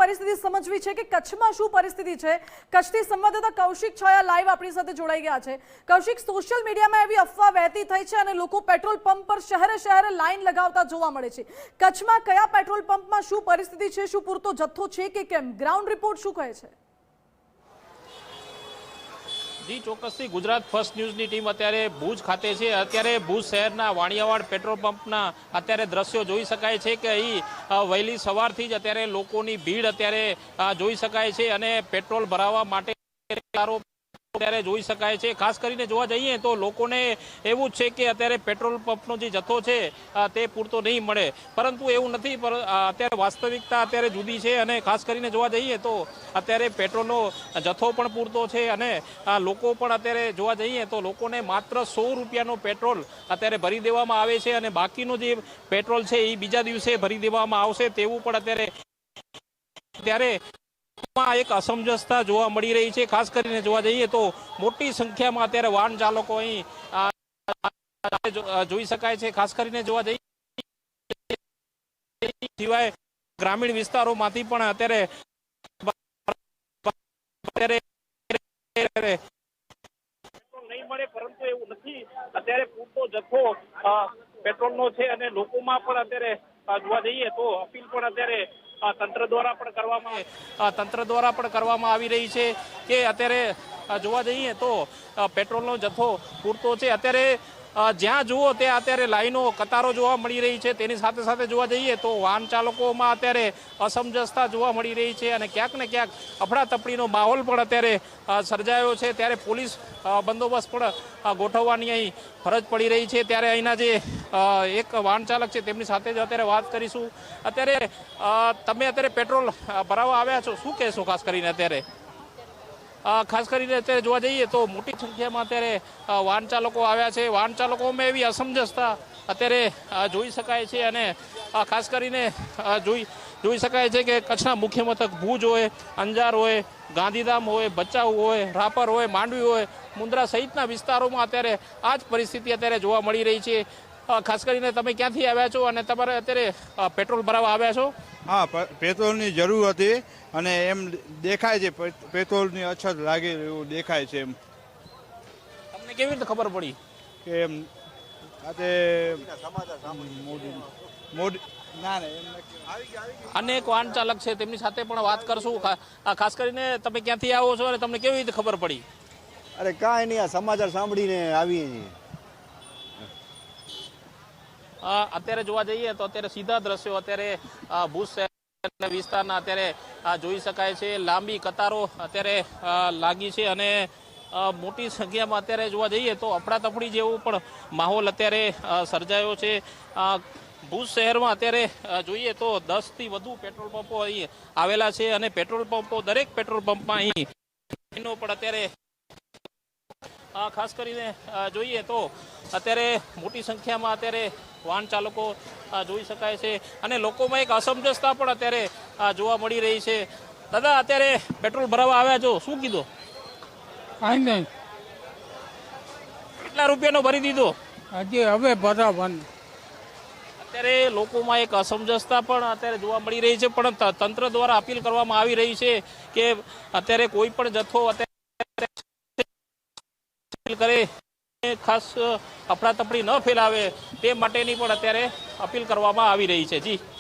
પરિસ્થિતિ સમજવી છે કે કચ્છમાં શું પરિસ્થિતિ છે। કચ્છથી સંવાદદાતા કૌશિક છાયા લાઈવ આપણી સાથે જોડાઈ ગયા છે। કૌશિક, સોશિયલ મીડિયામાં એવી અફવા વહેતી થઈ છે અને લોકો પેટ્રોલ પંપ પર શહેરે શહેરે લાઈન લગાવતા જોવા મળે છે। કચ્છમાં કયા પેટ્રોલ પંપમાં શું પરિસ્થિતિ છે, શું પૂરતો જથ્થો છે કે કેમ? ગ્રાઉન્ડ રિપોર્ટ શું કહે છે? જી ચોક્કસથી ગુજરાત ફર્સ્ટ ન્યૂઝની ટીમ અત્યારે ભુજ ખાતે છે। અત્યારે ભુજ શહેરના વાણિયાવાડ પેટ્રોલ પંપના અત્યારે દ્રશ્યો જોઈ શકાય છે કે અહીં વહેલી સવારથી જ અત્યારે લોકોની ભીડ અત્યારે જોઈ શકાય છે અને પેટ્રોલ ભરાવવા માટે અત્યારે જોઈ શકાય છે। ખાસ કરીને જોવા જઈએ તો લોકોને એવું જ છે કે અત્યારે પેટ્રોલ પંપનો જે જથ્થો છે તે પૂરતો નહીં મળે, પરંતુ એવું નથી। અત્યારે વાસ્તવિકતા અત્યારે જુદી છે અને ખાસ કરીને જોવા જઈએ તો અત્યારે પેટ્રોલનો જથ્થો પણ પૂરતો છે અને લોકો પણ અત્યારે જોવા જઈએ તો લોકોને માત્ર 100 રૂપિયાનો પેટ્રોલ અત્યારે ભરી દેવામાં આવે છે અને બાકીનો જે પેટ્રોલ છે એ બીજા દિવસે ભરી દેવામાં આવશે તેવું પણ અત્યારે એક અસમંજસતા જોવા મળી રહી છે। ખાસ કરીને જોવા જઈએ તો મોટી સંખ્યામાં અત્યારે વાહન ચાલકો અહીં જોઈ શકાય છે। ખાસ કરીને જોવા જઈએ સિવાય ગ્રામીણ વિસ્તારોમાંથી પણ અત્યારે નહીં મળે, પરંતુ એવું નથી। અત્યારે પૂરતો જથ્થો પેટ્રોલનો છે અને લોકોમાં પણ અત્યારે જોવા જઈએ તો અપીલ પણ અત્યારે તંત્ર દ્વારા પણ કરવામાં આવી રહી છે કે અત્યારે જોવા જઈએ તો પેટ્રોલનો જથ્થો પૂરતો છે। અત્યારે જ્યાં જુઓ ત્યાં અત્યારે લાઈનો કતારો જોવા મળી રહી છે। તેની સાથે સાથે જોવા જઈએ તો વાહન ચાલકોમાં અત્યારે અસમંજસતા જોવા મળી રહી છે અને ક્યાંક ને ક્યાંક અફડાતફડીનો માહોલ પણ અત્યારે સર્જાયો છે। ત્યારે પોલીસ બંદોબસ્ત પણ ગોઠવવાની અહીં ફરજ પડી રહી છે। ત્યારે અહીંના જે એક વાહન ચાલક છે તેમની સાથે જ અત્યારે વાત કરીશું। અત્યારે તમે અત્યારે પેટ્રોલ ભરાવવા આવ્યા છો, શું કહેશો? ખાસ કરીને અત્યારે જોવા જઈએ તો મોટી સંખ્યામાં અત્યારે વાહન ચાલકો આવ્યા છે। વાહન ચાલકોમાં એવી અસમંજસતા અત્યારે જોઈ શકાય છે અને ખાસ કરીને જોઈ શકાય છે કે કચ્છના મુખ્ય મથક ભુજ હોય, અંજાર હોય, ગાંધીધામ હોય, ભચાઉ હોય, રાપર હોય, માંડવી હોય, મુન્દ્રા સહિતના વિસ્તારોમાં અત્યારે આ જ પરિસ્થિતિ અત્યારે જોવા મળી રહી છે। ખાસ કરીને તમે ક્યાંથી આવ્યા છો અને તમારે અત્યારે પેટ્રોલ ભરાવવા આવ્યા છો? હા, પેટ્રોલની જરૂર હતી અને એમ દેખાય છે પેટ્રોલની અછત લાગે એવું દેખાય છે। એમ તમને કેવી રીતે ખબર પડી કે એમ આજે મોદી અનેક વાહન ચાલક છે તેમની સાથે પણ વાત કરશું। ખાસ કરીને તમે ક્યાંથી આવો છો અને તમને કેવી રીતે ખબર પડી? અરે કાંઈ નહીં, આ સમાચાર સાંભળીને આવીએ છીએ। અત્યારે જોવા જઈએ તો અત્યારે સીધા દ્રશ્યો અત્યારે ભુજ શહેર વિસ્તારના અત્યારે જોઈ શકાય છે। લાંબી કતારો અત્યારે લાગી છે અને મોટી સંખ્યામાં અત્યારે જોવા જઈએ તો અફડાતફડી જેવો પણ માહોલ અત્યારે સર્જાયો છે। ભુજ શહેરમાં અત્યારે જોઈએ તો 10થી વધુ પેટ્રોલ પંપો અહીં આવેલા છે અને પેટ્રોલ પંપો દરેક પેટ્રોલ પંપમાં અહીં પણ અત્યારે ખાસ કરીને જોઈએ તો અત્યારે મોટી સંખ્યામાં અત્યારે વાહન ચાલકો જોઈ શકાય છે અને લોકોમાં એક અસમંજસતા પણ અત્યારે જોવા મળી રહી છે। દાદા, અત્યારે પેટ્રોલ ભરાવવા આવ્યા છો, શું કીધું? કાંઈ નહીં, કેટલા રૂપિયાનો ભરી દીધો? હજી હવે ભરાવાનું। અત્યારે લોકોમાં એક અસમંજસતા પણ અત્યારે જોવા મળી રહી છે, પણ તંત્ર દ્વારા અપીલ કરવામાં આવી રહી છે કે અત્યારે કોઈ પણ જથ્થો અત્યારે કરે, ખાસ અફડાતફડી ન ફેલાવે તે માટેની પણ અત્યારે અપીલ કરવામાં આવી રહી છે। જી।